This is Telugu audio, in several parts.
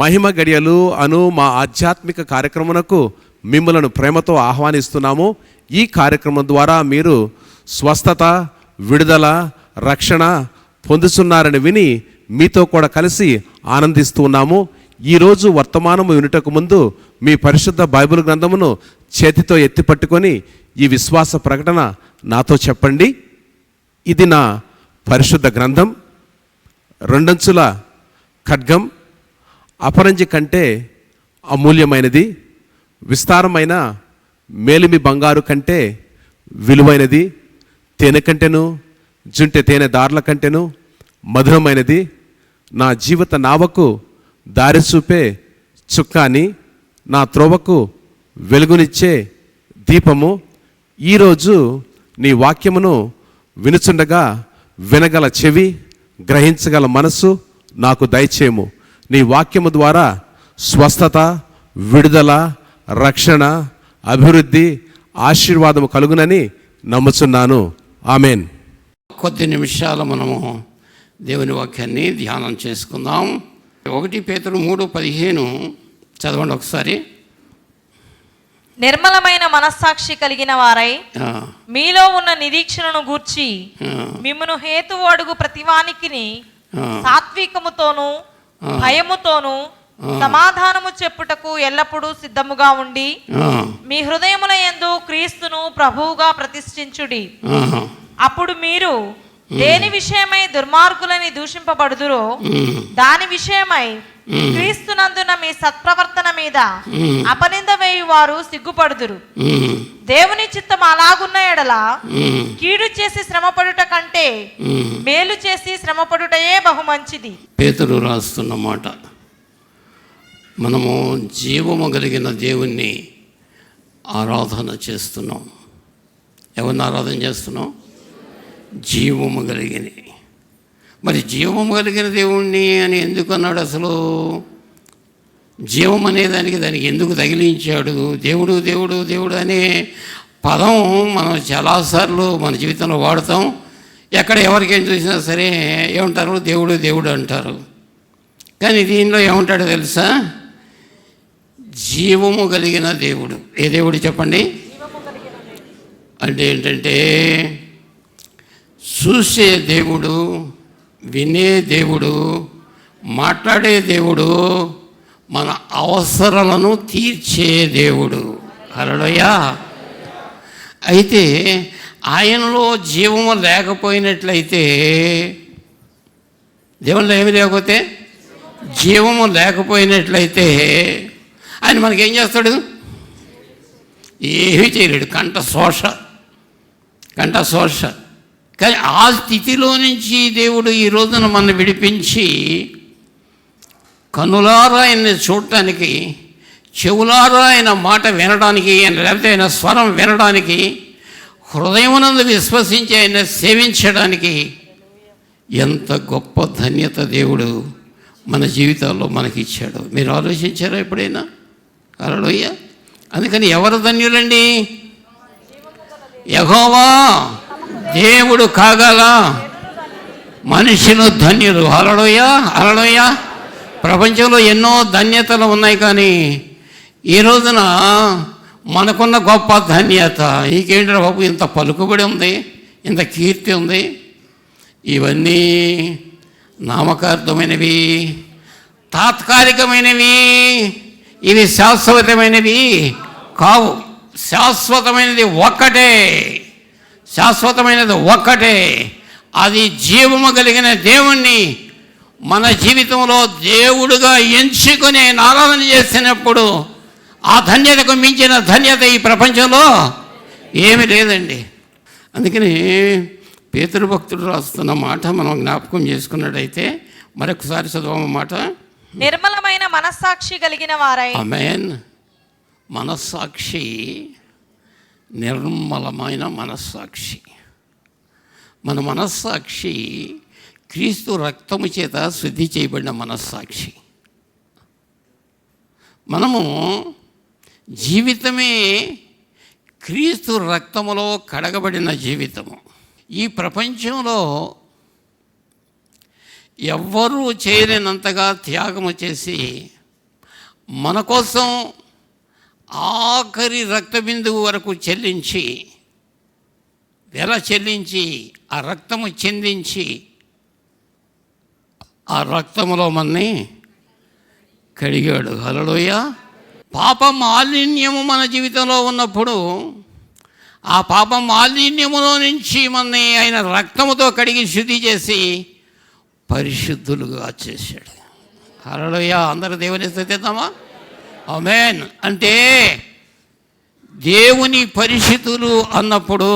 మహిమ గడియలు అను మా ఆధ్యాత్మిక కార్యక్రమమునకు మిమ్మలను ప్రేమతో ఆహ్వానిస్తున్నాము. ఈ కార్యక్రమం ద్వారా మీరు స్వస్థత, విడుదల, రక్షణ పొందుతున్నారని విని మీతో కూడా కలిసి ఆనందిస్తూ ఉన్నాము. ఈరోజు వర్తమానము వినుటకు ముందు మీ పరిశుద్ధ బైబిల్ గ్రంథమును చేతితో ఎత్తిపట్టుకొని ఈ విశ్వాస ప్రకటన నాతో చెప్పండి. ఇది నా పరిశుద్ధ గ్రంథం, రెండంచుల ఖడ్గం, అపరంజి కంటే అమూల్యమైనది, విస్తారమైన మేలిమి బంగారు కంటే విలువైనది, తేనె కంటెను జుంటె తేనె దారుల కంటెను మధురమైనది, నా జీవిత నావకు దారి చూపే చుక్కాని, నా త్రోవకు వెలుగునిచ్చే దీపము. ఈరోజు నీ వాక్యమును వినుచుండగా వినగల చెవి, గ్రహించగల మనస్సు నాకు దయచేయము. నీ వాక్యము ద్వారా స్వస్థత, విడుదల, రక్షణ, అభివృద్ధి, ఆశీర్వాదము కలుగునని నమ్ముచున్నాను. ఆమెన్. కొద్ది నిమిషాలు మనము దేవుని వాక్యాన్ని ధ్యానం చేసుకుందాం. 1 పేతురు 3:15 చదవండి ఒకసారి. నిర్మలమైన మనస్సాక్షి కలిగిన వారై మీలో ఉన్న నిరీక్షణను గూర్చి మిమ్మును హేతువు అడుగు ప్రతివానికిని సాత్వికముతోను భయముతోను సమాధానము చెప్పుటకు ఎల్లప్పుడూ సిద్ధముగా ఉండి మీ హృదయముల యందు క్రీస్తును ప్రభువుగా ప్రతిష్ఠించుడి. అప్పుడు మీరు దేని విషయమై దుర్మార్గులని దూషింపబడుదురో దాని విషయమై క్రీస్తునందున మీ సత్ప్రవర్తన మీద అపనింద వేయువారు సిగ్గుపడుదురు. దేవుని చిత్తం అలాగున్న ఎడల కీడు చేసి శ్రమపడుట కంటే మేలు చేసి శ్రమపడుటయే బహు మంచిది. పేతురు రాస్తున్న మాట, మనము జీవము కలిగిన దేవుణ్ణి ఆరాధన చేస్తున్నాం. ఎవరిని ఆరాధన చేస్తున్నాం? జీవము కలిగిన. మరి జీవము కలిగిన దేవుణ్ణి అని ఎందుకు అన్నాడు? అసలు జీవం అనే దానికి ఎందుకు తగిలించాడు? దేవుడు దేవుడు దేవుడు అనే పదం మనం చాలాసార్లు మన జీవితంలో వాడతాం. ఎక్కడ ఎవరికేం చూసినా సరే ఏమంటారు? దేవుడు దేవుడు అంటారు. కానీ దీనిలో ఏమంటాడో తెలుసా? జీవము కలిగిన దేవుడు. ఏ దేవుడు చెప్పండి? అంటే ఏంటంటే చూసే దేవుడు, వినే దేవుడు, మాట్లాడే దేవుడు, మన అవసరాలను తీర్చే దేవుడు. హల్లెలూయా. అయితే ఆయనలో జీవము లేకపోయినట్లయితే, దేవునిలో ఏమి లేకపోతే, జీవము లేకపోయినట్లయితే ఆయన మనకేం చేస్తాడు? ఏమీ చేయలేడు. కంఠ శోష. కానీ ఆ స్థితిలో నుంచి దేవుడు ఈ రోజున మన విడిపించి కనులారా ఆయన్ని చూడటానికి, చెవులారా ఆయన మాట వినడానికి, లేకపోతే ఆయన స్వరం వినడానికి, హృదయమునందు విశ్వసించి ఆయన సేవించడానికి ఎంత గొప్ప ధన్యత దేవుడు మన జీవితాల్లో మనకిచ్చాడు. మీరు ఆలోచించారా ఎప్పుడైనా? హల్లెలూయా. అందుకని ఎవరు ధన్యులండి? యెహోవా దేవుడు కాగల మనుషులు ధన్యులు. హల్లెలూయా, హల్లెలూయా. ప్రపంచంలో ఎన్నో ధన్యతలు ఉన్నాయి, కానీ ఈ రోజున మనకున్న గొప్ప ధన్యత ఇంకేంటి బాబు? ఇంత పలుకుబడి ఉంది, ఇంత కీర్తి ఉంది. ఇవన్నీ నామకార్థమైనవి, తాత్కాలికమైనవి. ఇవి శాశ్వతమైనవి కావు. శాశ్వతమైనది ఒక్కటే. అది జీవము కలిగిన దేవుణ్ణి మన జీవితంలో దేవుడుగా ఎంచుకొని ఆరాధన చేసినప్పుడు ఆ ధన్యతకు మించిన ధన్యత ఈ ప్రపంచంలో ఏమీ లేదండి. అందుకని పేతురు భక్తుడు రాస్తున్న మాట మనం జ్ఞాపకం చేసుకున్నట్టయితే మరొకసారి చదవమ మాట. నిర్మలమైన మనస్సాక్షి కలిగిన వారై. ఆమేన్. మనస్సాక్షి, నిర్మలమైన మనస్సాక్షి. మన మనస్సాక్షి క్రీస్తు రక్తము చేత శుద్ధి చేయబడిన మనస్సాక్షి. మనము జీవితమే క్రీస్తు రక్తములో కడగబడిన జీవితము. ఈ ప్రపంచంలో ఎవ్వరూ చేయలేనంతగా త్యాగము చేసి మన కోసం ఆఖరి రక్త బిందువు వరకు చెల్లించి, వెల చెల్లించి, ఆ రక్తము చెందించి, ఆ రక్తములో మనని కడిగాడు. హల్లెలూయా. పాప మాలిన్యము మన జీవితంలో ఉన్నప్పుడు ఆ పాప మాలిన్యములో నుంచి మనని ఆయన రక్తముతో కడిగి శుద్ధి చేసి పరిశుద్ధులుగా చేశాడు. హల్లెలూయా. అందరూ దేవుని స్తుతిద్దామా? ఆమేన్. అంటే దేవుని పరిశుద్ధులు అన్నప్పుడు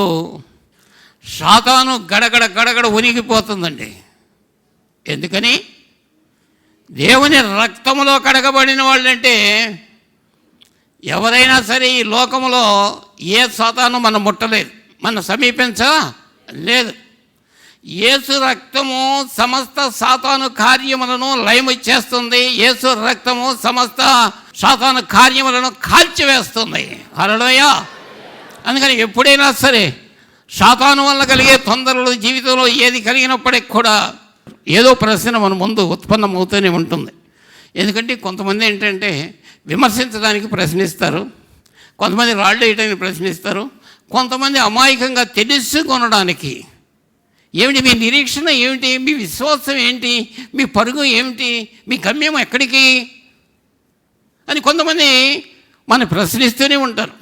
సాతాను గడగడ గడగడ ఉనిగిపోతుందండి. ఎందుకని? దేవుని రక్తములో కడగబడిన వాళ్ళంటే ఎవరైనా సరే ఈ లోకములో ఏ సాతాను మనం ముట్టలేదు, మనం సమీపించలేదు. యేసు రక్తము సమస్త సాతాను కార్యములను లయము చేస్తుంది. యేసు రక్తము సమస్త సాతాను కార్యములను కాల్చివేస్తుంది. హల్లెలూయా. అందుకని ఎప్పుడైనా సరే సాతాను వల్ల కలిగే తొందరలు జీవితంలో ఏది కలిగినప్పటికి కూడా ఏదో ప్రశ్న మన ముందు ఉత్పన్నమవుతూనే ఉంటుంది. ఎందుకంటే కొంతమంది ఏంటంటే విమర్శించడానికి ప్రశ్నిస్తారు, కొంతమంది రాళ్ళు వేయడానికి ప్రశ్నిస్తారు, కొంతమంది అమాయకంగా తెలుసుకొనడానికి ఏమిటి మీ నిరీక్షణ ఏమిటి, మీ విశ్వాసం ఏంటి, మీ పరుగు ఏమిటి, మీ గమ్యం ఎక్కడికి అని కొంతమంది మన ప్రశ్నిస్తూనే ఉంటారు.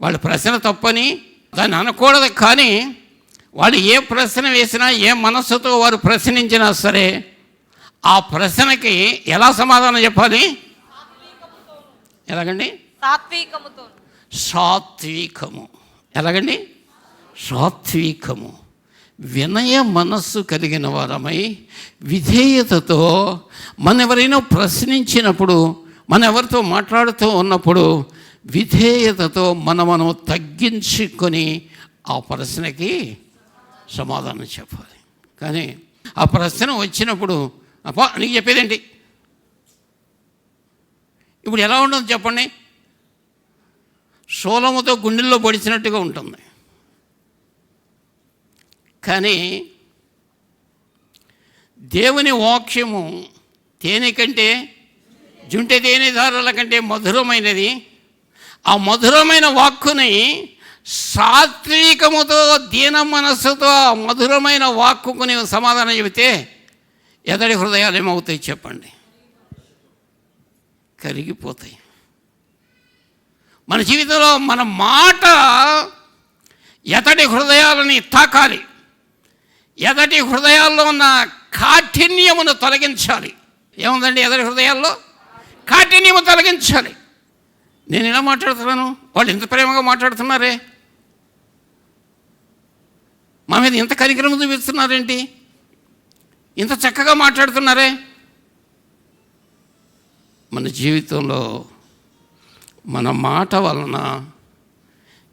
వాళ్ళ ప్రశ్న తప్పని దాన్ని అనకూడదు, కానీ వాళ్ళు ఏ ప్రశ్న వేసినా ఏ మనస్సుతో వారు ప్రశ్నించినా సరే ఆ ప్రశ్నకి ఎలా సమాధానం చెప్పాలి? ఎలాగండి? సాత్వికముతో. సాత్వికము. ఎలాగండి? సాత్వికము. వినయ మనస్సు కలిగిన వారమై విధేయతతో మన ఎవరైనా ప్రశ్నించినప్పుడు, మన ఎవరితో మాట్లాడుతూ ఉన్నప్పుడు విధేయతతో మనం తగ్గించుకొని ఆ ప్రశ్నకి సమాధానం చెప్పాలి. కానీ ఆ ప్రశ్న వచ్చినప్పుడు అప్పా నీకు చెప్పేదేంటి, ఇప్పుడు ఎలా ఉంటుంది చెప్పండి? శూలముతో గుండెల్లో పొడిచినట్టుగా ఉంటుంది. కానీ దేవుని వాక్యము తేనె కంటే, జుంటె తేనె ధారల కంటే మధురమైనది. ఆ మధురమైన వాక్కుని సాత్వికముతో దీన మనస్సుతో ఆ మధురమైన వాక్కుకు నీవు సమాధానం చెబితే ఎదడి హృదయాలు ఏమవుతాయి చెప్పండి? కరిగిపోతాయి. మన జీవితంలో మన మాట ఎదటి హృదయాలని తాకాలి. ఎదటి హృదయాల్లో ఉన్న కాఠిన్యమును తొలగించాలి. ఏముందండి ఎదటి హృదయాల్లో? కాఠిన్యము తొలగించాలి. నేను ఎలా మాట్లాడుతున్నాను, వాళ్ళు ఇంత ప్రేమగా మాట్లాడుతున్నారే, మా మీద ఇంత కనికరం చూపిస్తున్నారేంటి, ఇంత చక్కగా మాట్లాడుతున్నారే. మన జీవితంలో మన మాట వలన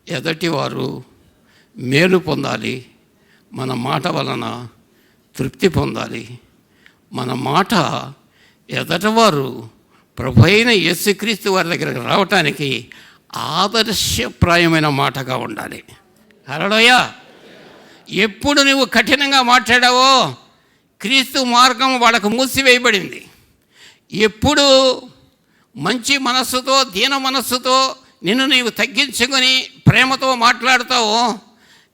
ఎదటివారు మేలు పొందాలి, మన మాట వలన తృప్తి పొందాలి, మన మాట ఎదటివారు ప్రభు అయిన యేసుక్రీస్తు వారి దగ్గరకు రావటానికి ఆదర్శప్రాయమైన మాటగా ఉండాలి. హల్లెలూయా. ఎప్పుడు నువ్వు కఠినంగా మాట్లాడావో క్రీస్తు మార్గం వాళ్ళకు మూసివేయబడింది. ఎప్పుడు మంచి మనస్సుతో దీన మనస్సుతో నిన్ను నీవు తగ్గించుకొని ప్రేమతో మాట్లాడతావో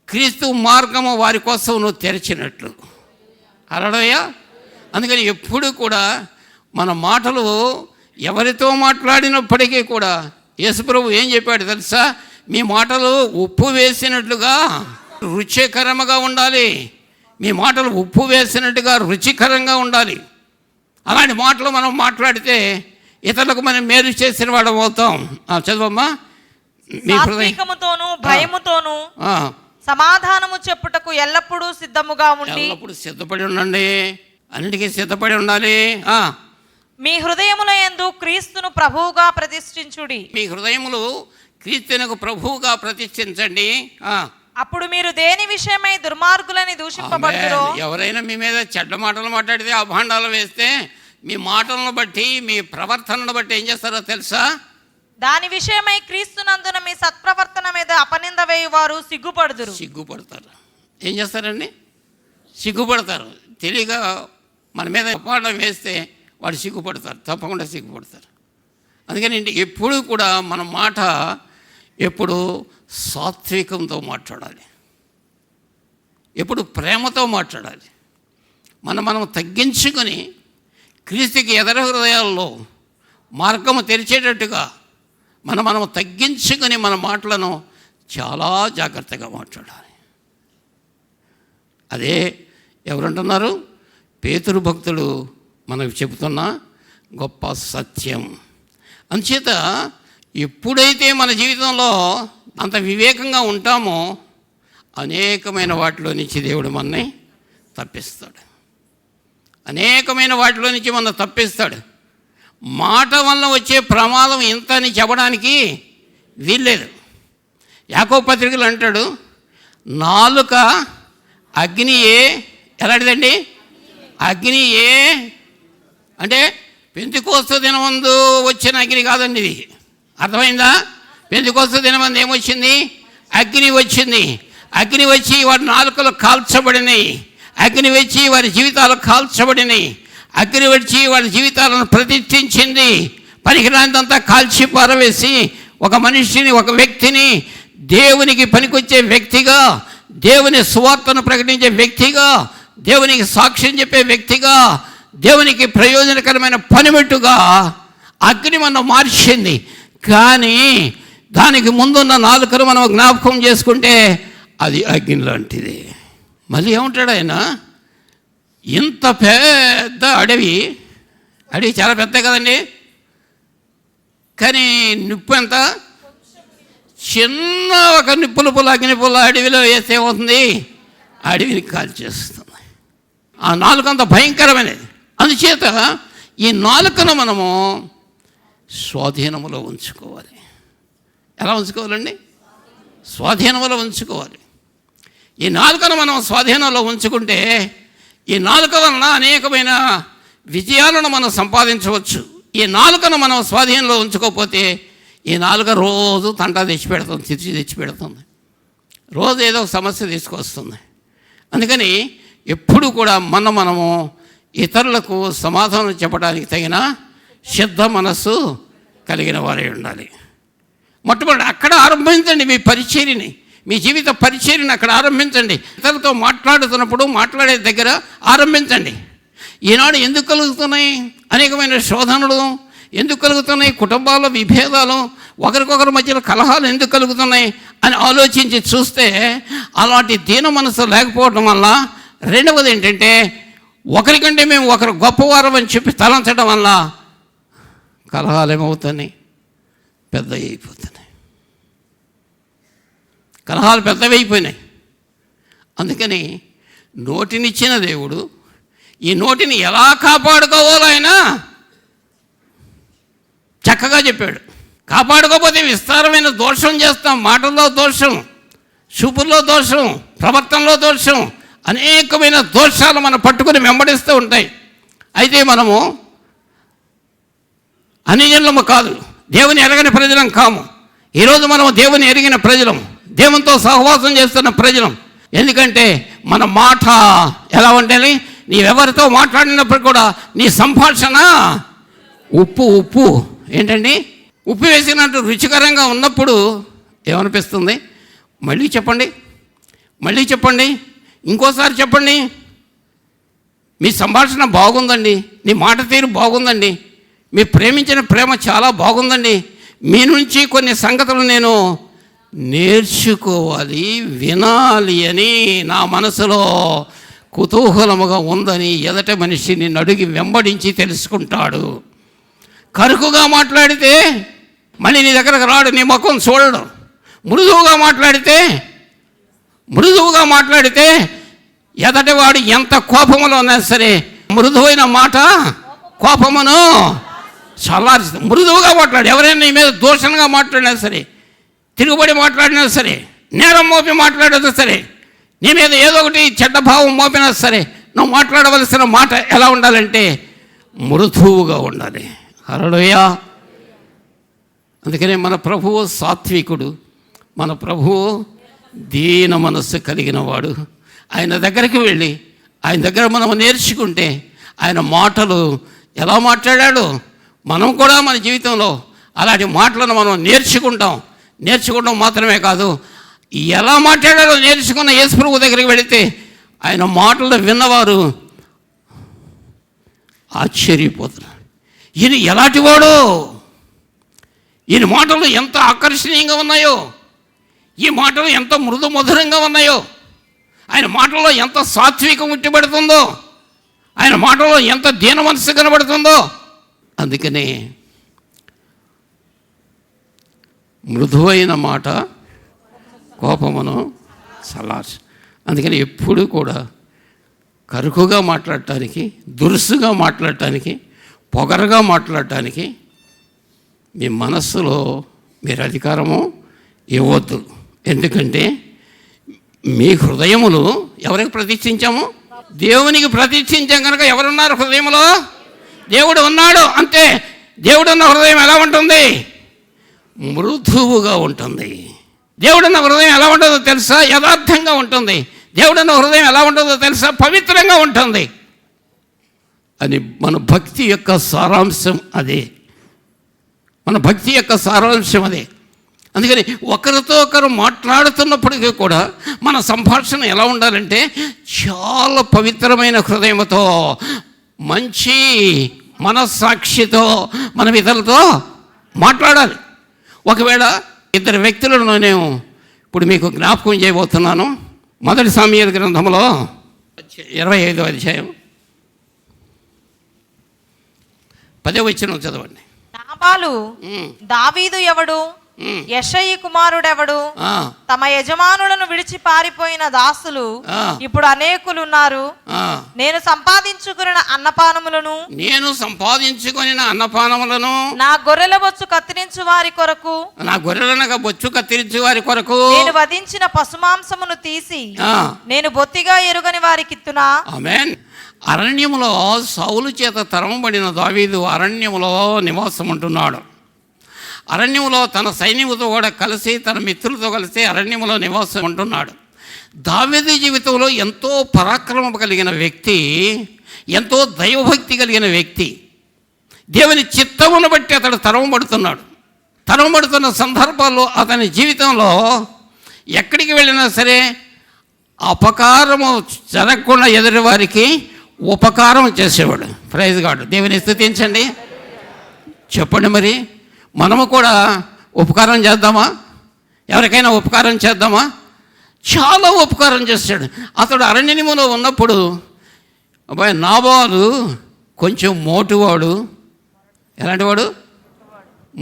క్రీస్తు మార్గము వారి కోసం నువ్వు తెరిచినట్లు. హల్లెలూయా. అందుకని ఎప్పుడు కూడా మన మాటలు ఎవరితో మాట్లాడినప్పటికీ కూడా యేసుప్రభు ఏం చెప్పాడు తెలుసా? మీ మాటలు ఉప్పు వేసినట్లుగా రుచికరంగా ఉండాలి. మీ మాటలు ఉప్పు వేసినట్టుగా రుచికరంగా ఉండాలి. అలాంటి మాటలు మనం మాట్లాడితే ఇతరులకు మనం మేలు చేసిన వాడు అవుతాం. చదువమ్మా. మీ సాత్వికముతోను భయముతోను సమాధానము చెప్పుటకు ఎల్లప్పుడూ సిద్ధముగా ఉండి. ఎల్లప్పుడూ సిద్ధపడి ఉండండి, అన్నిటికీ సిద్ధపడి ఉండాలి. మీ హృదయముల యందు క్రీస్తును ప్రభువుగా ప్రతిష్ఠించుడి. మీ హృదయములు క్రీస్తునకు ప్రభువుగా ప్రతిష్ఠించండి. అప్పుడు మీరు దేని విషయమై దుర్మార్గులని దూషింపబడుదురో. ఎవరైనా మీ మీద చెడ్డ మాటలు మాట్లాడితే, అభాండాలు వేస్తే, మీ మాటలను బట్టి మీ ప్రవర్తనను బట్టి ఏం చేస్తారో తెలుసా? దాని విషయమై క్రీస్తునందున మీ సత్ప్రవర్తన మీద అపనింద వేయువారు సిగ్గుపడుదురు. సిగ్గుపడతారు. ఏం చేస్తారండి? సిగ్గుపడతారు. తెలియగా మన మీద అపవాదం వేస్తే వాడు సిగ్గుపడతారు, తప్పకుండా సిగ్గుపడతారు. అందుకని ఎప్పుడు కూడా మన మాట ఎప్పుడు సాత్వికంతో మాట్లాడాలి, ఎప్పుడు ప్రేమతో మాట్లాడాలి. మనం తగ్గించుకొని క్రీస్తుకి ఎదర హృదయాల్లో మార్గము తెరిచేటట్టుగా మనం తగ్గించుకొని మన మాటలను చాలా జాగ్రత్తగా మాట్లాడాలి. అదే ఎవరంటున్నారు? పేతురు భక్తుడు మనకు చెబుతున్న గొప్ప సత్యం. అందుచేత ఎప్పుడైతే మన జీవితంలో అంత వివేకంగా ఉంటామో అనేకమైన వాటిలో నుంచి దేవుడు మనని తప్పిస్తాడు, అనేకమైన వాటిలో నుంచి మనం తప్పిస్తాడు. మాట వల్ల వచ్చే ప్రమాదం ఇంత అని చెప్పడానికి వీల్లేదు. యాకోబు పత్రికలు అంటాడు, నాలుక అగ్నియే. ఎలాంటిదండి? అగ్నియే అంటే పెంతెకోస్తు దినమందు వచ్చిన అగ్ని కాదండి ఇది. అర్థమైందా? పెంతెకోస్తు దినమందు ఏమొచ్చింది? అగ్ని వచ్చింది. అగ్ని వచ్చి వారి నాలుకలు కాల్చబడినాయి, అగ్ని వచ్చి వారి జీవితాలు కాల్చబడినాయి, అగ్ని వచ్చి వారి జీవితాలను ప్రతిష్ఠించింది. పనికిరాంతంతా కాల్చి పారవేసి ఒక మనిషిని, ఒక వ్యక్తిని దేవునికి పనికొచ్చే వ్యక్తిగా, దేవుని సువార్తను ప్రకటించే వ్యక్తిగా, దేవునికి సాక్ష్యం చెప్పే వ్యక్తిగా, దేవునికి ప్రయోజనకరమైన పనిముట్టుగా అగ్ని మనం మార్చింది. కానీ దానికి ముందున్న నాలుకను మనం జ్ఞాపకం చేసుకుంటే అది అగ్ని లాంటిది. మళ్ళీ ఏమంటాడు ఆయన? ఇంత పెద్ద అడవి చాలా పెద్ద కదండి, కానీ నిప్పు ఎంత చిన్న ఒక నిప్పుల పుల్ల, అగ్ని పుల్ల అడవిలో వేస్తే ఏమవుతుంది? అడవిని కాల్చేస్తుంది. ఆ నాలుక అంత భయంకరమైనది. అందుచేత ఈ నాలుకను మనము స్వాధీనములో ఉంచుకోవాలి. ఎలా ఉంచుకోవాలండి? స్వాధీనములో ఉంచుకోవాలి. ఈ నాలుకను మనం స్వాధీనంలో ఉంచుకుంటే ఈ నాలుక వలన అనేకమైన విజయాలను మనం సంపాదించవచ్చు. ఈ నాలుకను మనం స్వాధీనంలో ఉంచుకోకపోతే ఈ నాలుక రోజు తంటా తెచ్చిపెడుతుంది, తెచ్చిపెడుతుంది, రోజు ఏదో ఒక సమస్య తీసుకొస్తుంది. అందుకని ఎప్పుడు కూడా మనము ఇతరులకు సమాధానం చెప్పడానికి తగిన సిద్ధ మనస్సు కలిగిన వారే ఉండాలి. మొట్టమొదటి అక్కడ ఆరంభించండి మీ పరిచర్యని, మీ జీవిత పరిచర్యని అక్కడ ఆరంభించండి. ఇతరులతో మాట్లాడుతున్నప్పుడు మాట్లాడే దగ్గర ఆరంభించండి. ఈనాడు ఎందుకు కలుగుతున్నాయి అనేకమైన శోధనలు? ఎందుకు కలుగుతున్నాయి? కుటుంబాల విభేదాలు, ఒకరికొకరి మధ్యలో కలహాలు ఎందుకు కలుగుతున్నాయి అని ఆలోచించి చూస్తే అలాంటి దీన మనసు లేకపోవడం వల్ల, రెండవది ఏంటంటే ఒకరికంటే మేము ఒకరు గొప్పవారం అని చెప్పి తలంచడం వల్ల కలహాలు ఏమవుతున్నాయి? పెద్దవి అయిపోతున్నాయి. కలహాలు పెద్దవి అయిపోయినాయి. అందుకని నోటినిచ్చిన దేవుడు ఈ నోటిని ఎలా కాపాడుకోవాలో ఆయన చక్కగా చెప్పాడు. కాపాడుకోకపోతే విస్తారమైన దోషం చేస్తాం. మాటల్లో దోషం, చూపుల్లో దోషం, ప్రవర్తనలో దోషం, అనేకమైన దోషాలు మనం పట్టుకుని వెంబడిస్తూ ఉంటాయి. అయితే మనము అన్యజనులము కాదు, దేవుని ఎరగని ప్రజలం కాము. ఈరోజు మనం దేవుని ఎరిగిన ప్రజలం, దేవునితో సహవాసం చేస్తున్న ప్రజలం. ఎందుకంటే మన మాట ఎలా ఉండాలి? నీవెవరితో మాట్లాడినప్పుడు కూడా నీ సంభాషణ ఉప్పు ఏంటండి? ఉప్పు వేసినట్టు రుచికరంగా ఉన్నప్పుడు ఏమనిపిస్తుంది? మళ్ళీ చెప్పండి, ఇంకోసారి చెప్పండి. మీ సంభాషణ బాగుందండి, నీ మాట తీరు బాగుందండి, మీ ప్రేమించిన ప్రేమ చాలా బాగుందండి, మీ నుంచి కొన్ని సంగతులు నేను నేర్చుకోవాలి, వినాలి అని నా మనసులో కుతూహలముగా ఉందని ఎదట మనిషి నిన్ను అడిగి వెంబడించి తెలుసుకుంటాడు. కరుకుగా మాట్లాడితే మళ్ళీ నీ దగ్గరకు రాడు, నీ ముఖం చూడడం. మృదువుగా మాట్లాడితే ఎదటి వాడు ఎంత కోపములో ఉన్నా సరే మృదువైన మాట కోపమును చల్లారుస్తుంది. మృదువుగా మాట్లాడు. ఎవరైనా నీ మీద దూషణగా మాట్లాడినా సరే, తిరుగుబడి మాట్లాడినా సరే, నేరం మోపి మాట్లాడినా సరే, నీ మీద ఏదో ఒకటి చెడ్డ భావం మోపినా సరే, నువ్వు మాట్లాడవలసిన మాట ఎలా ఉండాలంటే మృదువుగా ఉండాలి. హల్లెలూయా. అందుకనే మన ప్రభువు సాత్వికుడు, మన ప్రభువు దీన మనస్సు కలిగిన వాడు. ఆయన దగ్గరికి వెళ్ళి ఆయన దగ్గర మనం నేర్చుకుంటే ఆయన మాటలు ఎలా మాట్లాడాడో మనం కూడా మన జీవితంలో అలాంటి మాటలను మనం నేర్చుకుంటాం మాత్రమే కాదు, ఎలా మాట్లాడాలో నేర్చుకున్న యేసు ప్రభు దగ్గరికి వెళితే ఆయన మాటలు విన్నవారు ఆశ్చర్యపోతున్నారు. ఈయన ఎలాంటివాడు, ఈయన మాటలు ఎంత ఆకర్షణీయంగా ఉన్నాయో, ఈ మాటలు ఎంత మృదు మధురంగా ఉన్నాయో, ఆయన మాటల్లో ఎంత సాత్వికం ఉట్టిపడుతుందో, ఆయన మాటల్లో ఎంత దీన మనస్సు కనబడుతుందో. అందుకని మృదువైన మాట కోపమును చల్లార్చు. అందుకని ఎప్పుడూ కూడా కరుకుగా మాట్లాడటానికి, దురుసుగా మాట్లాడటానికి, పొగరగా మాట్లాడటానికి మీ మనస్సులో మీరు అధికారము ఇవ్వద్దు. ఎందుకంటే మీ హృదయములు ఎవరికి ప్రతిష్ఠించాము? దేవునికి ప్రతిష్ఠించాం కనుక ఎవరున్నారు హృదయంలో? దేవుడు ఉన్నాడు. అంతే. దేవుడున్న హృదయం ఎలా ఉంటుంది? మృదువుగా ఉంటుంది. దేవుడున్న హృదయం ఎలా ఉంటుందో తెలుసా? యథార్థంగా ఉంటుంది. దేవుడున్న హృదయం ఎలా ఉంటుందో తెలుసా? పవిత్రంగా ఉంటుంది. అని మన భక్తి యొక్క సారాంశం అదే. మన భక్తి యొక్క సారాంశం అదే. అందుకని ఒకరితో ఒకరు మాట్లాడుతున్నప్పటికీ కూడా మన సంభాషణ ఎలా ఉండాలంటే చాలా పవిత్రమైన హృదయంతో, మంచి మనస్సాక్షితో మనం ఇతరులతో మాట్లాడాలి. ఒకవేళ ఇద్దరు వ్యక్తులను నేను ఇప్పుడు మీకు జ్ఞాపకం చేయబోతున్నాను. మొదటి సమూయేలు గ్రంథంలో 25వ అధ్యాయం 10వ వచనం చదవండి. నాబాలు దావీదు ఎవడు, యెషయి కుమారుడెవడు, తమ యజమానులను విడిచి పారిపోయిన దాసులు ఇప్పుడు అనేకులున్నారు. నేను సంపాదించుకున్న అన్నపానములను నా గొర్రెల బొచ్చు కత్తిరించు వారి కొరకు నేను వధించిన పశుమాంసమును తీసి నేను బొత్తిగా ఎరుగని వారికిత్తునా. ఆమేన్. అరణ్యములో సౌలు చేత తరమబడిన దావీదు అరణ్యములో నివాసం ఉంటున్నాడు. అరణ్యంలో తన సైన్యముతో కూడా కలిసి, తన మిత్రులతో కలిసి అరణ్యంలో నివాసం ఉంటున్నాడు. దావీదు జీవితంలో ఎంతో పరాక్రమం కలిగిన వ్యక్తి, ఎంతో దైవభక్తి కలిగిన వ్యక్తి. దేవుని చిత్తమును బట్టి అతడు తరమబడుతున్న సందర్భాల్లో అతని జీవితంలో ఎక్కడికి వెళ్ళినా సరే అపకారము జరగకుండా ఎదుటి వారికి ఉపకారం చేసేవాడు. Praise God. దేవుని స్తుతించండి. చెప్పండి, మరి మనము కూడా ఉపకారం చేద్దామా? ఎవరికైనా ఉపకారం చేద్దామా? చాలా ఉపకారం చేశాడు. అతడు అరణ్యములో ఉన్నప్పుడు అబ్బాయి నాబాలు కొంచెం మోటువాడు. ఎలాంటి వాడు?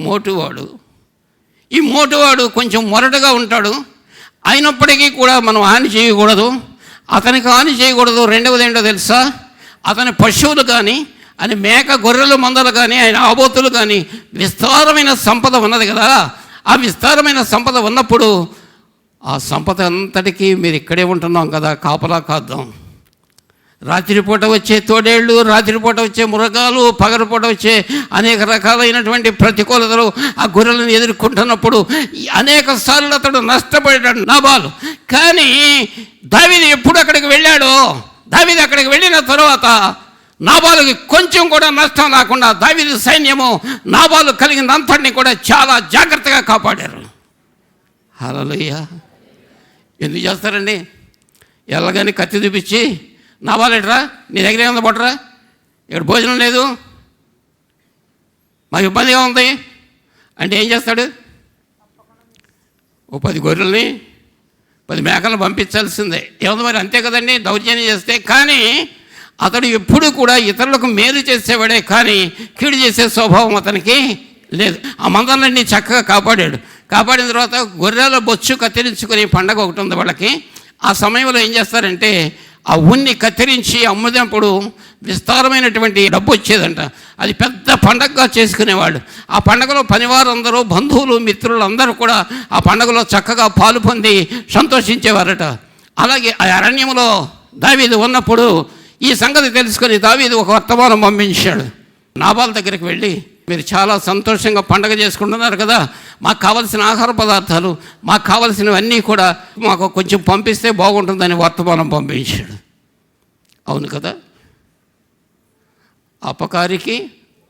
మోటువాడు. ఈ మోటువాడు కొంచెం మొరటుగా ఉంటాడు. అయినప్పటికీ కూడా మనం హాని చేయకూడదు, అతనికి హాని చేయకూడదు. రెండవది ఏంటో తెలుసా? అతని పశువులు కానీ, అని మేక గొర్రెలు మందలు కానీ, ఆయన ఆబోతులు కానీ విస్తారమైన సంపద ఉన్నది కదా. ఆ విస్తారమైన సంపద ఉన్నప్పుడు ఆ సంపద అంతటికీ మీరు ఇక్కడే ఉంటున్నాం కదా, కాపలా కాద్దాం. రాత్రిపూట వచ్చే తోడేళ్ళు, రాత్రిపూట వచ్చే మృగాలు, పగలపూట వచ్చే అనేక రకాలైనటువంటి ప్రతికూలతలు ఆ గొర్రెలను ఎదుర్కొంటున్నప్పుడు అనేక సార్లు అతడు నష్టపోయాడు నాబాలు. కానీ దావీదు ఎప్పుడు అక్కడికి వెళ్ళాడో, దావీదు అక్కడికి వెళ్ళిన తర్వాత నాబాలుకి కొంచెం కూడా నష్టం రాకుండా దావీదు సైన్యము నాబాలు కలిగినంతటిని కూడా చాలా జాగ్రత్తగా కాపాడారు. హల్లెలూయా. ఎందుకు చేస్తారండి? ఎల్లగాని కత్తి చూపించి నాబాలేట్రా, నీ దగ్గర ఏముంది పట్టరా, ఇక్కడ భోజనం లేదు, మాకు ఇబ్బందిగా ఉంది అంటే ఏం చేస్తాడు? ఓ 10 గొర్రెల్ని 10 మేకలను పంపించాల్సిందే. ఏముంది మరి, అంతే కదండి దౌర్జన్యం చేస్తే. కానీ అతడు ఎప్పుడు కూడా ఇతరులకు మేలు చేసేవాడే కానీ కీడు చేసే స్వభావం అతనికి లేదు. ఆ మందలన్నీ చక్కగా కాపాడాడు. కాపాడిన తర్వాత గొర్రెల బొచ్చు కత్తిరించుకునే పండగ ఒకటి ఉంది వాళ్ళకి. ఆ సమయంలో ఏం చేస్తారంటే ఆ ఉన్ని కత్తిరించి అమ్ముదినప్పుడు విస్తారమైనటువంటి డబ్బు వచ్చేదంట. అది పెద్ద పండగగా చేసుకునేవాడు. ఆ పండగలో పనివారందరూ, బంధువులు, మిత్రులు అందరూ కూడా ఆ పండగలో చక్కగా పాలు పొంది సంతోషించేవారట. అలాగే ఆ అరణ్యంలో దావీదు ఉన్నప్పుడు ఈ సంగతి తెలుసుకొని దావీదు ఒక వర్తమానం పంపించాడు. నాబాల్ దగ్గరికి వెళ్ళి, మీరు చాలా సంతోషంగా పండగ చేసుకుంటున్నారు కదా, మాకు కావలసిన ఆహార పదార్థాలు, మాకు కావలసినవన్నీ కూడా మాకు కొంచెం పంపిస్తే బాగుంటుందని వర్తమానం పంపించాడు. అవును కదా, అపకారికి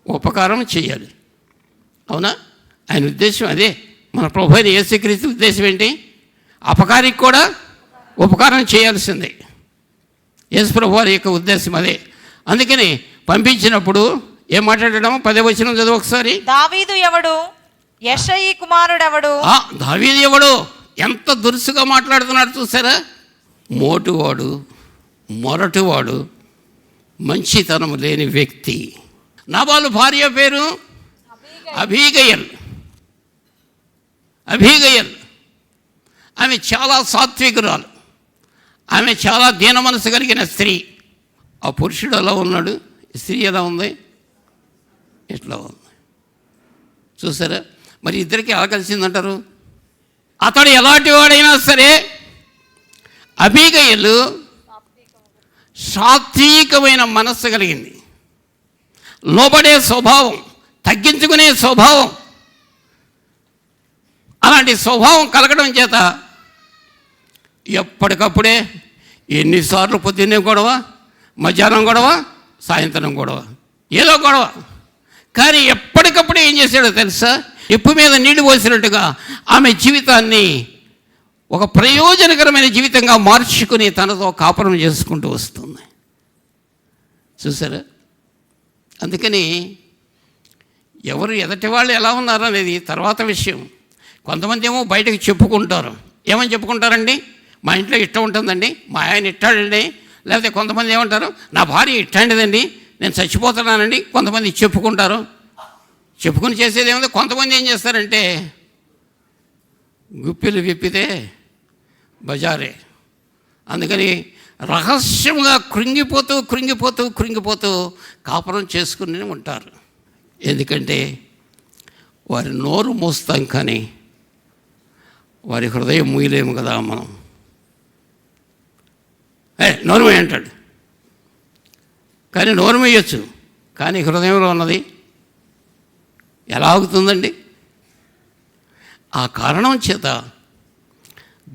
ఉపకారం చేయాలి. అవునా? ఆయన ఉద్దేశం అదే. మన ప్రభు అయిన యేసుక్రీస్తు ఉద్దేశం ఏంటి? అపకారికి కూడా ఉపకారం చేయాల్సిందే. యేసు ప్రభు వారి యొక్క ఉద్దేశం అదే. అందుకని పంపించినప్పుడు ఏం మాట్లాడడం? 10వ వచనం చదువు ఒకసారి. దావీదు ఎవడు? యెషయి కుమారుడెవడు? దావీదు ఎవడు? ఎంత దురుసుగా మాట్లాడుతున్నాడు చూసారా? మోటువాడు, మొరటువాడు, మంచితనం లేని వ్యక్తి. నాబాలు భార్య పేరు అబీగయల్. ఆమె చాలా సాత్వికురాలు, ఆమె చాలా దీన మనసు కలిగిన స్త్రీ. ఆ పురుషుడు ఎలా ఉన్నాడు, స్త్రీ ఎలా ఉంది, ఎట్లా ఉంది చూసారా? మరి ఇద్దరికి ఎలా కలిసిందంటారు? అతడు ఎలాంటి వాడైనా సరే, అబీగయలు సాత్వికమైన మనస్సు కలిగింది, లోబడే స్వభావం, తగ్గించుకునే స్వభావం. అలాంటి స్వభావం కలగడం చేత ఎప్పటికప్పుడే ఎన్నిసార్లు పొద్దున్నే గొడవ, మధ్యాహ్నం గొడవ, సాయంత్రం గొడవ, ఏదో గొడవ. కానీ ఎప్పటికప్పుడు ఏం చేశాడో తెలుసా? ఎప్పు మీద నీళ్లు పోసినట్టుగా ఆమె జీవితాన్ని ఒక ప్రయోజనకరమైన జీవితంగా మార్చుకుని తనతో కాపురం చేసుకుంటూ వస్తుంది. చూసారా? అందుకని ఎవరు ఎదటి వాళ్ళు ఎలా ఉన్నారు అనేది తర్వాత విషయం. కొంతమంది ఏమో బయటకు చెప్పుకుంటారు. ఏమని చెప్పుకుంటారండి? మా ఇంట్లో ఇష్టం ఉంటుందండి, మా ఆయన ఇట్టాడండి. లేకపోతే కొంతమంది ఏమంటారు, నా భార్య ఇట్టాంటిదండి, నేను చచ్చిపోతున్నానండి. కొంతమంది చెప్పుకుంటారు. చెప్పుకుని చేసేది ఏముంది? కొంతమంది ఏం చేస్తారంటే గుప్పిలు విప్పితే బజారే. అందుకని రహస్యంగా కృంగిపోతూ కాపురం చేసుకుని ఉంటారు. ఎందుకంటే వారి నోరు మోస్తాం కానీ వారి హృదయం మూయలేము కదా మనం. నోరు మూయ అంటాడు, కానీ నోరు మూయచ్చు, కానీ హృదయంలో ఉన్నది ఎలా ఆగుతుందండి? ఆ కారణం చేత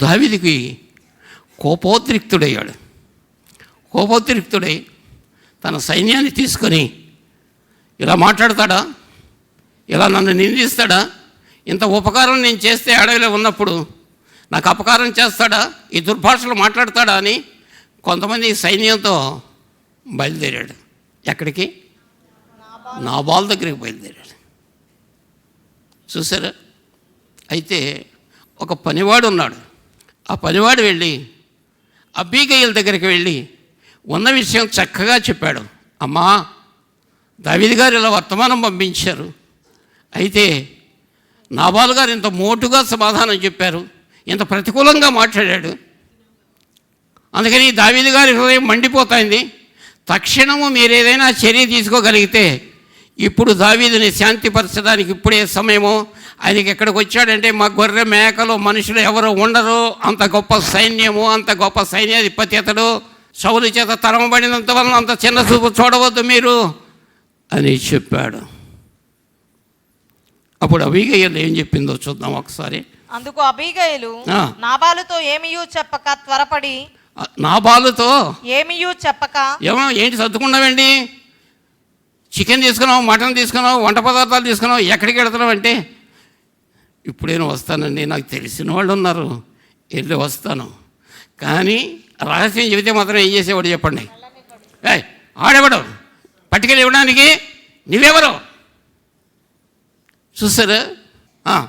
దావీదుకి కోపోద్రిక్తుడై తన సైన్యాన్ని తీసుకొని ఇలా మాట్లాడతాడా? ఇలా నన్ను నిందిస్తాడా? ఇంత ఉపకారం నేను చేస్తే అడవిలో ఉన్నప్పుడు నాకు అపకారం చేస్తాడా? ఈ దుర్భాషలు మాట్లాడతాడా అని కొంతమంది సైన్యంతో బయలుదేరాడు. ఎక్కడికి? నాబాల్ దగ్గరికి బయలుదేరాడు. చూసారా? అయితే ఒక పనివాడు ఉన్నాడు. ఆ పనివాడు వెళ్ళి అబీగయల్ దగ్గరికి వెళ్ళి ఉన్న విషయం చక్కగా చెప్పాడు. అమ్మా, దావీదు గారు ఇలా వర్తమానం పంపించారు, అయితే నాబాలు గారు ఇంత మోటుగా సమాధానం చెప్పారు, ఇంత ప్రతికూలంగా మాట్లాడాడు, అందుకని దావీదు గారి హృదయం మండిపోతాయింది. తక్షణము మీరు ఏదైనా చర్య తీసుకోగలిగితే ఇప్పుడు దావీదుని శాంతిపరచడానికి ఇప్పుడే సమయము. ఆయనకి ఎక్కడికి వచ్చాడంటే మా గొర్రె మేకలు మనుషులు ఎవరు ఉండరు, అంత గొప్ప సైన్యము, అంత గొప్ప సైన్యాధిపతి అతడు, సౌలు చేత తరమబడినంత వలన అంత చిన్న చూపు చూడవద్దు మీరు అని చెప్పాడు. అప్పుడు అబీగయలు ఏం చెప్పిందో చూద్దాం ఒకసారి. అందుకు అబీగయలు నాబాలుతో ఏమీయూ చెప్పక త్వరపడి, నాబాలుతో ఏమీయూ చెప్పక, ఏంటి సర్దుకున్నావండి, చికెన్ తీసుకున్నావు, మటన్ తీసుకున్నావు, వంట పదార్థాలు తీసుకున్నావు, ఎక్కడికి వెళ్తున్నావు అంటే ఇప్పుడేను వస్తానండి, నాకు తెలిసిన వాళ్ళు ఉన్నారు, వెళ్ళి వస్తాను. కానీ రహస్యం చెబితే మాత్రం ఏం చేసేవాడు చెప్పండి? ఆడేవాడు పట్టుకెళ్ళి ఇవ్వడానికి నువ్వెవరు? చూసారా?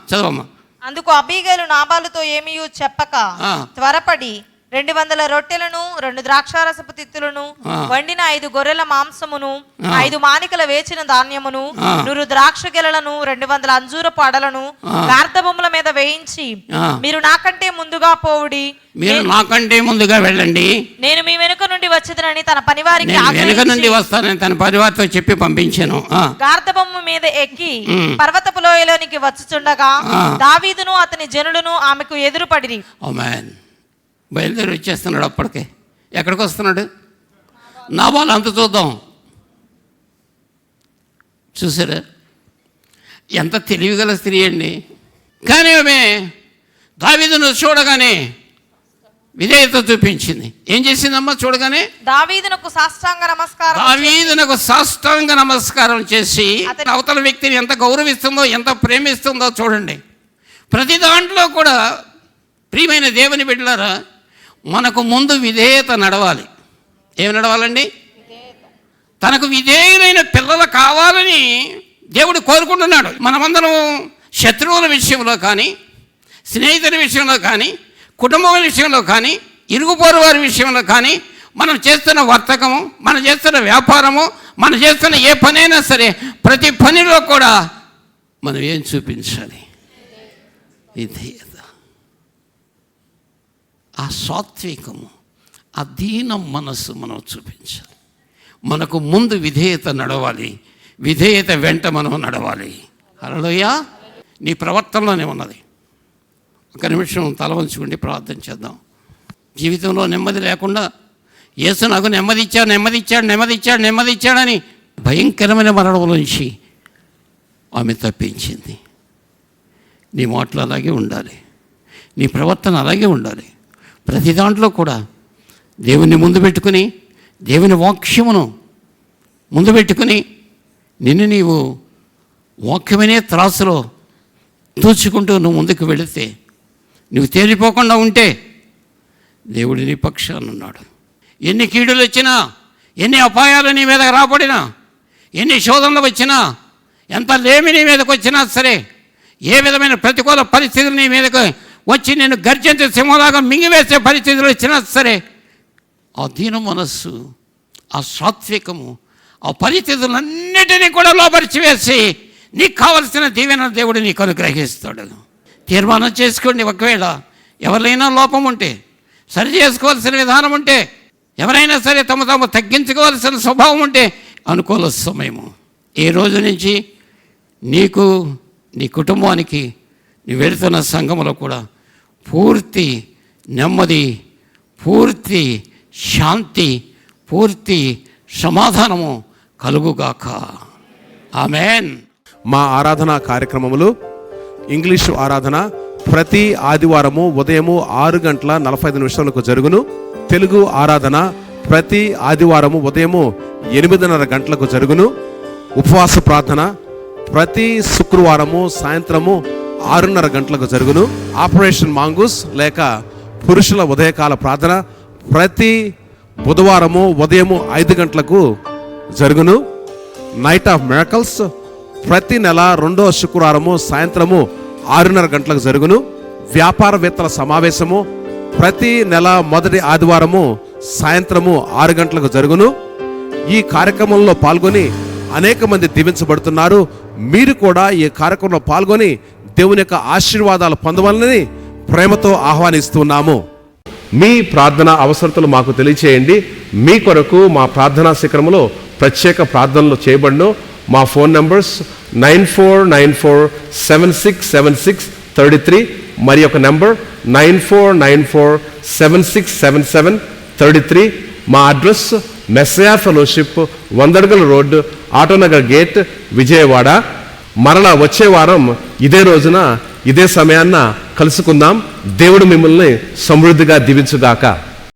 చదవమ్మా. అందుకు అబీగయలు నాబాలుతో ఏమీయూ చెప్పక త్వరపడి 200 రొట్టెలను 2 ద్రాక్షారసపు తిత్తులను వండిన 5 గొర్రెల మాంసమును 5 మానికల వేచిన ధాన్యమును 100 ద్రాక్ష గెలలను 200 అంజూరపు అడలను గార్ధబొమ్మల మీద వేయించి మీరు నాకంటే ముందుగా పోవుడి, మీరు నాకంటే ముందుగా వెళ్ళండి, నేను మీ వెనుక నుండి వచ్చేదనని తన పనివారికి వెనుక నుండి వస్తానని తన పరివారితో చెప్పి పంపించాను. గార్ధబొమ్మ మీద ఎక్కి పర్వతపు లోయలోనికి వచ్చుచుండగా దావీదును అతని జనులను ఆమెకు ఎదురుపడిరి. ఆమేన్. బయలుదేరి వచ్చేస్తున్నాడు. అప్పటికే ఎక్కడికి వస్తున్నాడు? నాబాలు అంత చూద్దాం. చూసారా? ఎంత తెలివిగల స్త్రీ అండి. కానీ ఆమె దావీదును చూడగానే విధేయత చూపించింది. ఏం చేసిందమ్మా చూడగానే? దావీదునకు సాష్టాంగ నమస్కారం చేసి అవతల వ్యక్తిని ఎంత గౌరవిస్తుందో, ఎంత ప్రేమిస్తుందో చూడండి. ప్రతి దాంట్లో కూడా ప్రియమైన దేవుని బిడ్డలారా, మనకు ముందు విధేయత నడవాలి. ఏమి నడవాలండి? తనకు విధేయులైన పిల్లలు కావాలని దేవుడు కోరుకుంటున్నాడు. మనమందరం శత్రువుల విషయంలో కానీ, స్నేహితుల విషయంలో కానీ, కుటుంబం విషయంలో కానీ, ఇరుగుపోరు వారి విషయంలో కానీ, మనం చేస్తున్న వర్తకము, మనం చేస్తున్న వ్యాపారము, మనం చేస్తున్న ఏ పనైనా సరే, ప్రతి పనిలో కూడా మనం ఏం చూపించాలి? విధేయత. ఆ సాత్వికము, ఆ దీన మనస్సు మనం చూపించాలి. మనకు ముందు విధేయత నడవాలి, విధేయత వెంట మనం నడవాలి. హల్లెలూయా. నీ ప్రవర్తనలోనే ఉన్నది. ఒక నిమిషం తల వంచుకుంటే ప్రార్థన చేద్దాం. జీవితంలో నెమ్మది లేకుండా యేసు నాకు నెమ్మదిచ్చాడని భయంకరమైన మరణంలోంచి ఆమె తప్పించింది. నీ మాటలు అలాగే ఉండాలి, నీ ప్రవర్తన అలాగే ఉండాలి. ప్రతి దాంట్లో కూడా దేవుని ముందు పెట్టుకుని, దేవుని వాక్యమును ముందు పెట్టుకుని, నిన్ను నీవు వాక్యమనే త్రాసులో తూచుకుంటూ నువ్వు ముందుకు వెళితే, నువ్వు తేలిపోకుండా ఉంటే దేవుడు నీ పక్షాన ఉన్నాడు. ఎన్ని కీడులు వచ్చినా, ఎన్ని అపాయాలు నీ మీదకి రాబడినా, ఎన్ని శోధనలు వచ్చినా, ఎంత లేమి నీ మీదకి వచ్చినా సరే, ఏ విధమైన ప్రతికూల పరిస్థితులు నీ మీదకి వచ్చి నేను గర్జించే సింహలాగా మింగివేసే పరిస్థితులు వచ్చినా సరే, ఆ దీన మనస్సు, ఆ సాత్వికము, ఆ పరిస్థితులన్నిటినీ కూడా లోపరిచివేసి నీకు కావలసిన దీవెన దేవుడు నీకు అనుగ్రహిస్తాడు. తీర్మానం చేసుకోండి. ఒకవేళ ఎవరైనా లోపం ఉంటే, సరి చేసుకోవాల్సిన విధానం ఉంటే, ఎవరైనా సరే తమ తగ్గించుకోవాల్సిన స్వభావం ఉంటే, అనుకూల సమయము ఈ రోజు నుంచి నీకు, నీ కుటుంబానికి, నీ వెళుతున్న సంఘంలో కూడా పూర్తి నెమ్మది, పూర్తి శాంతి, పూర్తి సమాధానము కలుగుగాక. ఆమేన్. మా ఆరాధన కార్యక్రమములు ఇంగ్లీషు ఆరాధన ప్రతి ఆదివారము ఉదయము 6:45 జరుగును. తెలుగు ఆరాధన ప్రతి ఆదివారము ఉదయము 8:30 గంటలకు జరుగును. ఉపవాస ప్రార్థన ప్రతి శుక్రవారము సాయంత్రము 6:30 గంటలకు జరుగును. ఆపరేషన్ మాంగూస్ లేక పురుషుల ఉదయకాల ప్రార్థన ప్రతి బుధవారము ఉదయము 5 గంటలకు జరుగును. నైట్ ఆఫ్ మిరకల్స్ ప్రతి నెల 2వ శుక్రవారము సాయంత్రము 6:30 గంటలకు జరుగును. వ్యాపారవేత్తల సమావేశము ప్రతి నెల మొదటి ఆదివారము సాయంత్రము 6 గంటలకు జరుగును. ఈ కార్యక్రమంలో పాల్గొని అనేక మంది దీవించబడుతున్నారు. మీరు కూడా ఈ కార్యక్రమంలో పాల్గొని దేవుని యొక్క ఆశీర్వాదాలు పొందవాలని ప్రేమతో ఆహ్వానిస్తున్నాము. మీ ప్రార్థన అవసరతలు మాకు తెలియచేయండి. మీ కొరకు మా ప్రార్థనా శిఖరములో ప్రత్యేక ప్రార్థనలు చేయబడును. మా ఫోన్ నంబర్స్ 9494767633 మరి ఒక నంబర్ 9494767733. మా అడ్రస్ మెస్సయా ఫెలోషిప్, 100 అడుగుల రోడ్, ఆటోనగర్ గేట్, విజయవాడ. మరలా వచ్చే వారం ఇదే రోజున ఇదే సమయాన్న కలుసుకుందాం. దేవుడు మిమ్మల్ని సమృద్ధిగా దీవించుగాక.